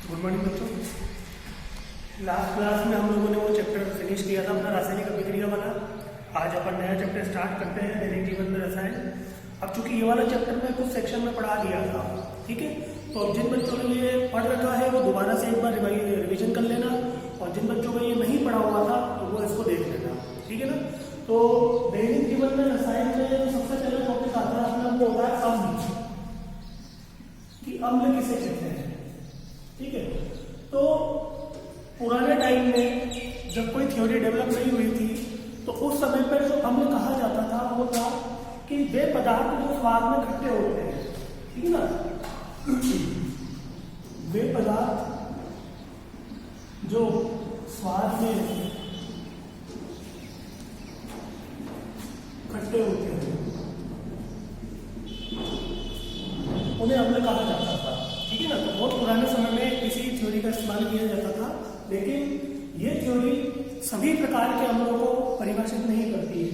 Good morning बच्चों। Last class में हम लोगों ने वो चैप्टर फिनिश किया था अपना रासायनिक अभिक्रिया वाला। आज अपन नया चैप्टर स्टार्ट करते हैं दैनिक जीवन में रसायन। अब चूंकि ये वाला चैप्टर मैं कुछ सेक्शन में पढ़ा दिया था, ठीक है, तो अब जिन बच्चों ने ये पढ़ रखा है वो दोबारा से एक बार रिविजन कर लेना, और जिन बच्चों को ये नहीं पढ़ा हुआ था तो वो इसको देख लेना, ठीक है ना। तो दैनिक जीवन में रसायन में सबसे पहले टॉपिक आता है अपना, वो होता है अम्ल, कि अम्ल किसे कहते हैं, ठीक है। तो पुराने टाइम में जब कोई थ्योरी डेवलप नहीं हुई थी तो उस समय पर जो अम्ल कहा जाता था वो था कि वे पदार्थ जो स्वाद में खट्टे होते हैं, ठीक है ना, वे पदार्थ जो स्वाद में खट्टे होते हैं उन्हें अम्ल कहा जाता था, ठीक है ना। तो बहुत पुराने समय में इसी थ्योरी का इस्तेमाल किया जाता था, लेकिन ये थ्योरी सभी प्रकार के अम्लों को परिभाषित नहीं करती है,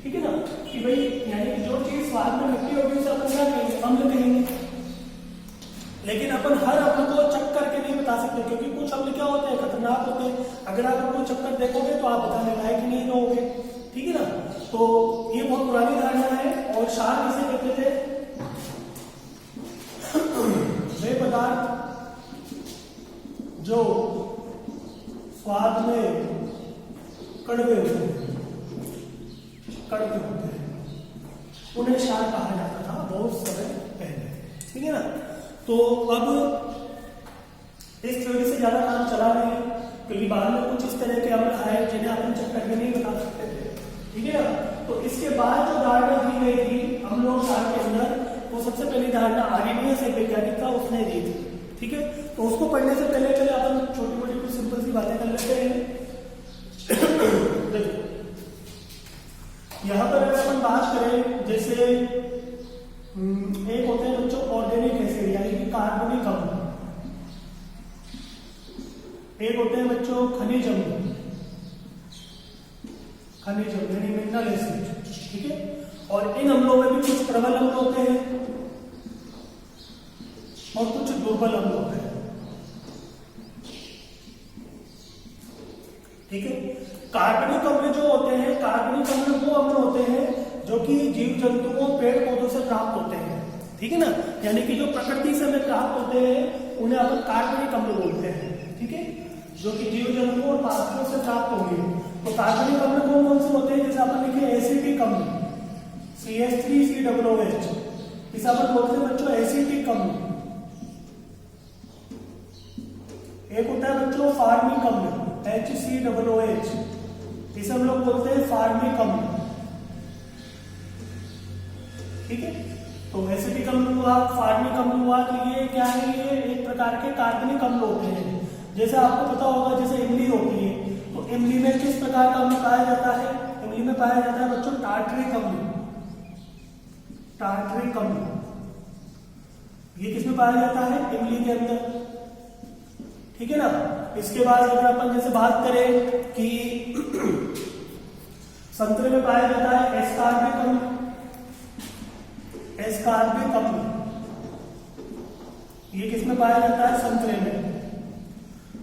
ठीक है ना, कि भाई यानी कि जो चीज स्वाद में खट्टी होगी उसे अपन क्या कहेंगे, अम्ल कहेंगे। लेकिन अपन हर अम्ल को चख करके नहीं बता सकते, क्योंकि कुछ अम्ल क्या होते हैं, खतरनाक होते हैं। अगर आप उनको चख कर देखोगे तो आप बताने लायक ही नहीं रहोगे, ठीक है ना। तो ये बहुत पुरानी धारणा है। और शार किसे कहते थे, वे पदार्थ जो स्वाद में कड़वे होते हैं, उन्हें क्षार कहा जाता था बहुत समय पहले, ठीक है ना। तो अब इस थ्योरी से ज्यादा काम चला नहीं, क्योंकि बाद में कुछ इस तरह के अम्ल आए जिन्हें अपन चेक करके नहीं बता सकते थे, ठीक है ना। तो इसके बाद जो धारणा दी गई थी अम्लों और क्षार के अंदर, वो सबसे पहली धारणा आर्यनियस एक वैज्ञानिक था, उसने दी थी, ठीक है। तो उसको पढ़ने से पहले चले अपन छोटी मोटी कुछ सिंपल सी बातें कर लेते हैं। देखो यहाँ पर अगर अपन बात करें, जैसे एक होते हैं बच्चों ऑर्गेनिक एसिड यानी कि कार्बनिक अम्ल, एक होते हैं बच्चों खनिज अम्ल यानी मिनरल एसिड, ठीक है। और इन अम्लों में भी कुछ प्रबल अम्ल होते हैं और कुछ दुर्बल अम्ल होते हैं, ठीक है। कार्बनिक अम्ल जो होते हैं, कार्बनिक अम्ल वो अम्ल होते हैं जो कि जीव जंतुओं पेड़ पौधों से प्राप्त होते हैं, ठीक है ना। यानी कि जो प्रकृति से हमें प्राप्त होते हैं उन्हें अपन कार्बनिक अम्ल बोलते हैं, ठीक है, जो कि जीव जंतुओं और पादपों से प्राप्त होंगे। तो कार्बनिक अम्ल कौन कौन से होते हैं, जैसे अपन लिखे एसिटिक अम्ल CH3COOH, इसे अपन बोलते हैं बच्चों एसिटिक अम्ल। एक होता है बच्चों फार्मिक अम्ल HCOOH, इसे हम लोग बोलते हैं फार्मिक अम्ल, ठीक है। तो एसिटिक अम्ल हुआ, फार्मिक अम्ल हुआ, तो ये क्या है, ये एक प्रकार के कार्बनिक अम्ल होते हैं। जैसे आपको पता होगा जैसे इमली होती है, तो इमली में किस प्रकार का अम्ल पाया जाता है, इमली में पाया जाता है बच्चों टार्टरिक अम्ल। ये किसमें पाया जाता है, इमली के अंदर, ठीक है ना। इसके बाद अगर अपन जैसे बात करें कि संतरे में पाया जाता है एस्कार्बिक अम्ल, ये किसमें पाया जाता है, संतरे में।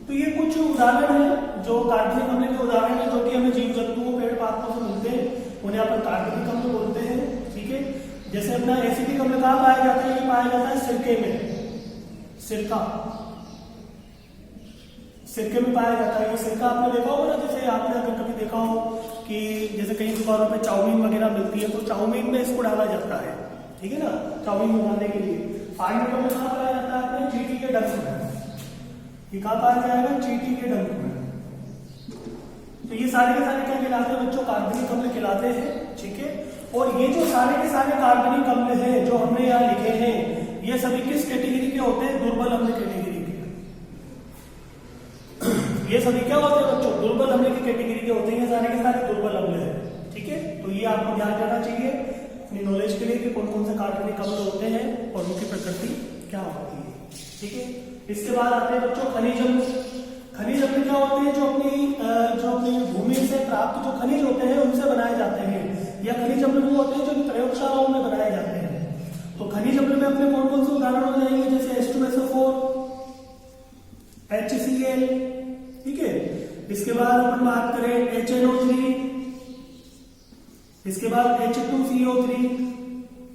तो ये कुछ उदाहरण है जो कार्बनिक अम्ल के उदाहरण है, जो कि हमें जीव जंतुओं पेड़ पौधों से मिलते हैं, उन्हें अपन कार्बनिक अम्ल बोलते हैं, ठीक है। जैसे अपना एसिटिक अम्ल कहाँ पाया जाता है, ये पाया जाता है सिरके में, सिरके में पाया जाता है। ये सिरका आपने देखा होगा ना, जैसे आपने अगर कभी देखा हो कि जैसे कई दुकानों पे चाउमीन वगैरह मिलती है, तो चाउमीन में इसको डाला जाता है, ठीक है ना, चाउमीन बनाने के लिए। फार्मिक अम्ल कहाँ पाया जाता है, अपने चींटी के डंक में। ये कहाँ पाया जाएगा, चींटी के डंक में। तो ये सारे के सारे क्या कहलाते हैं बच्चों, कार्बनिक अम्ल कहलाते हैं, ठीक है। और ये जो सारे के सारे कार्बनिक अम्ल हैं जो हमने यहाँ लिखे हैं, ये सभी किस कैटेगरी के होते हैं, दुर्बल अम्ल कैटेगरी के। ये सभी क्या होते हैं बच्चों, दुर्बल अम्ल की कैटेगरी के होते हैं, ये सारे के सारे दुर्बल अम्ल है, ठीक है। तो ये आपको ध्यान रखना चाहिए अपनी नॉलेज के लिए कि कौन कौन से कार्बनिक अम्ल होते हैं और उनकी प्रकृति क्या होती है, ठीक है। इसके बाद आते हैं बच्चों खनिज अम्ल। खनिज अम्ल क्या होते हैं, जो अपनी भूमि से प्राप्त जो खनिज होते हैं उनसे बनाए जाते हैं, या खनिज अम्ल वो होते हैं जो प्रयोगशालाओं में बनाए जाते हैं। तो खनिज अम्ल में अपने कौन कौन से उदाहरण हो जाएंगे, जैसे H2SO4, इसके बाद अपन बात करें HNO3, इसके बाद H2CO3,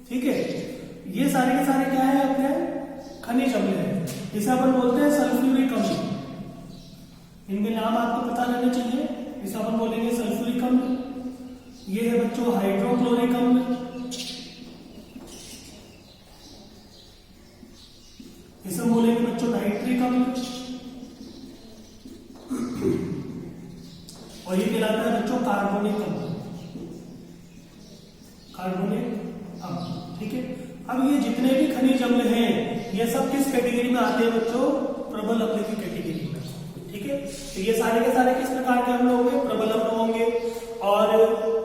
ठीक है। ये सारे के सारे क्या है अपने खनिज अम्ल है, इसे अपन बोलते हैं सल्फ्यूरिक अम्ल। इनके नाम आपको पता रहना चाहिए। इसे अपन बोलेंगे सल्फ्यूरिक अम्ल। ये है बच्चों हाइड्रोक्लोरिक अम्ल, इसे बोलेंगे बच्चों नाइट्रिक अम्ल, और ये कहलाता है बच्चों कार्बोनिक अम्ल, कार्बोनिक अम्ल, ठीक है। अब ये जितने भी खनिज अम्ल हैं ये सब किस कैटेगरी में आते हैं बच्चों? प्रबल अम्ल की कैटेगरी में, ठीक है। तो ये सारे के सारे किस प्रकार के अम्ल होंगे? प्रबल अम्ल होंगे। और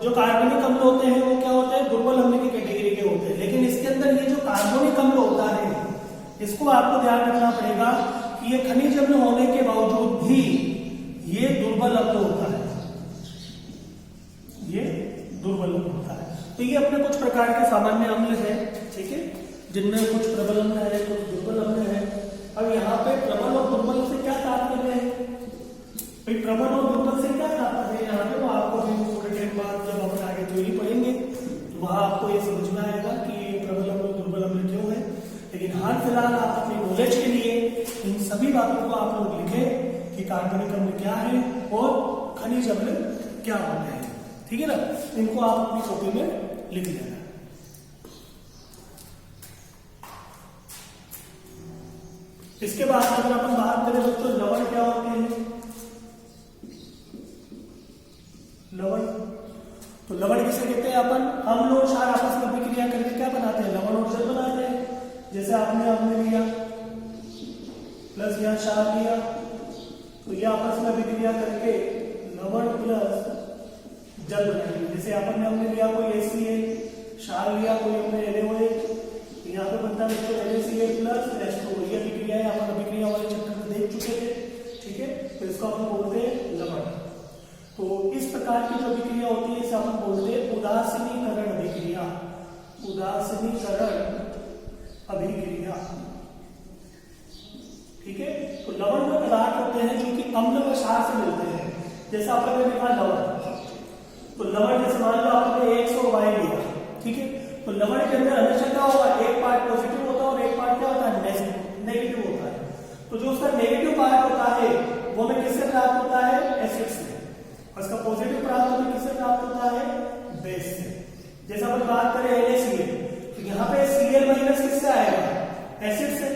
जो कार्बनिक अम्ल होते हैं वो क्या होते हैं? दुर्बल अम्ल की कैटेगरी के होते हैं। लेकिन इसके अंदर ये जो कार्बनिक अम्ल होता है इसको आपको ध्यान रखना पड़ेगा कि ये खनिज अम्ल होने के बावजूद भी ये दुर्बल अम्ल होता है, ये दुर्बल अम्ल होता है। तो ये अपने कुछ प्रकार के सामान्य अम्ल है, ठीक है, जिनमें कुछ प्रबल अम्ल है, कुछ दुर्बल अम्ल है। अब यहाँ पे प्रबल और दुर्बल से क्या तात्पर्य है? भाई प्रबल और दुर्बल से क्या तात्पर्य है यहाँ पे? वो आपको थोड़े टाइम बाद जब हम आगे थ्योरी पढ़ेंगे तो वहां आपको ये समझ में आएगा कि ये प्रबल अम्ल दुर्बल अम्ल क्यों है। लेकिन हाल फिलहाल आप अपनी नॉलेज के लिए इन सभी बातों को आप लोग लिखें कि कार्बनिक अम्ल क्या है और खनिज अम्ल क्या होते हैं, ठीक है ना। इनको आप अपनी कॉपी में लिख लेना। इसके बाद अगर अपन बात करें दोस्तों लवण क्या होते हैं? लवण, तो लवण किसे कहते हैं? अपन अम्ल और क्षार आपस में अभिक्रिया करके क्या बनाते हैं? लवण और जल बनाते हैं। जैसे आपने अम्ल लिया प्लस यहाँ क्षार लिया तो ये आपस में अभिक्रिया करके लवण प्लस जल बनाएंगे। जैसे आपने अम्ल लिया कोई HCl, क्षार लिया कोई हमने NaOH, यहाँ पे बनता है NaCl प्लस H2O। ये अभिक्रिया है, अपन अभिक्रिया वाले चैप्टर में देख चुके थे, ठीक है। तो इसको अपन बोलते हैं लवण। तो इस प्रकार की जो अभिक्रिया होती है इसे अपन बोलते हैं उदासीनीकरण अभिक्रिया, उदासीनीकरण अभिक्रिया, ठीक है। तो लवण में पदार्थ होते हैं जो कि अम्ल व क्षार से मिलते हैं। जैसा आपने लिखा लवण, तो लवण जैसे मान लो आपने X और Y लिया, ठीक है। तो लवण के अंदर हमेशा क्या होगा? एक पार्ट पॉजिटिव होता है और एक पार्ट क्या होता है? नेगेटिव होता है। तो जो उसका नेगेटिव पार्ट होता है वो हमें किससे प्राप्त होता है? एसिड से। और उसका पॉजिटिव प्राप्त हमें किससे प्राप्त होता है? बेस से। जैसा अपन बात करें NaCl, तो यहाँ पे Cl माइनस किससे आएगा? एसिड से।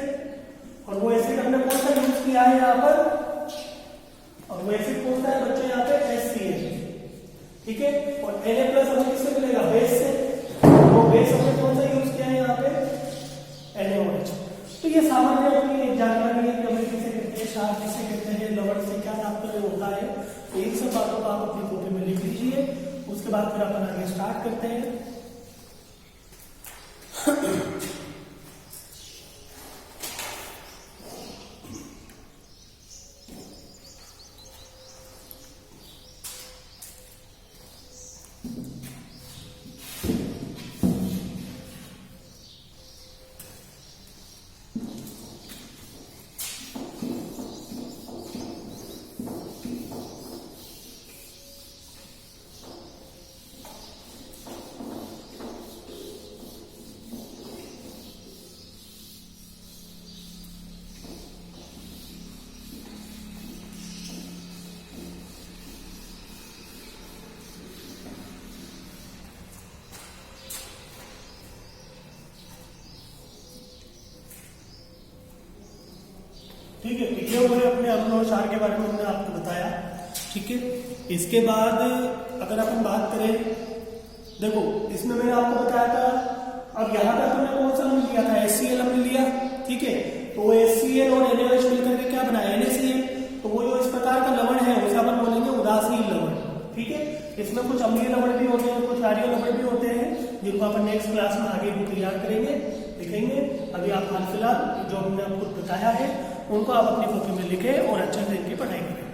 और वो एसिड हमने कौन सा यूज किया है यहाँ पर? और वो एसिड कौन सा है बच्चों? यहाँ पे HCl, ठीक है। और Na प्लस हमें किससे मिलेगा? बेस से। वो बेस हमने कौन सा यूज किया है यहाँ पे? NaOH। तो ये सामान्य अपनी एक जानकारी है कि हमें किसे कहते हैं, क्षार किसे कहते हैं, लवण से क्या तात्पर्य होता है। तो इन सब बातों को आप अपनी कॉपी में लिख लीजिए। उसके बाद फिर अपन आगे स्टार्ट करते हैं। ठीक है, लिखे हुए अपने अम्ल और क्षार के बारे में हमने आपको बताया, ठीक है। इसके बाद अगर अपन बात करें, देखो इसमें मैंने आपको बताया था, अब यहाँ पे तुमने कौन सा अम्ल लिया था? HCl अम्ल लिया, ठीक है। तो वो HCl और NaOH मिलकर के क्या बनाया? NaCl। तो वो जो इस प्रकार का लवण है उसे अपन बोलेंगे उदासीन लवण, ठीक है। इसमें कुछ अम्लीय लवण भी होते हैं, कुछ क्षारीय लवण भी होते हैं, जिनको अपन नेक्स्ट क्लास में आगे भी तैयार करेंगे, लिखेंगे। अभी आप हाल फिलहाल जो हमने आपको बताया है उनको आप अपनी कॉपी में लिखें और अच्छे से इनकी पढ़ाई करें।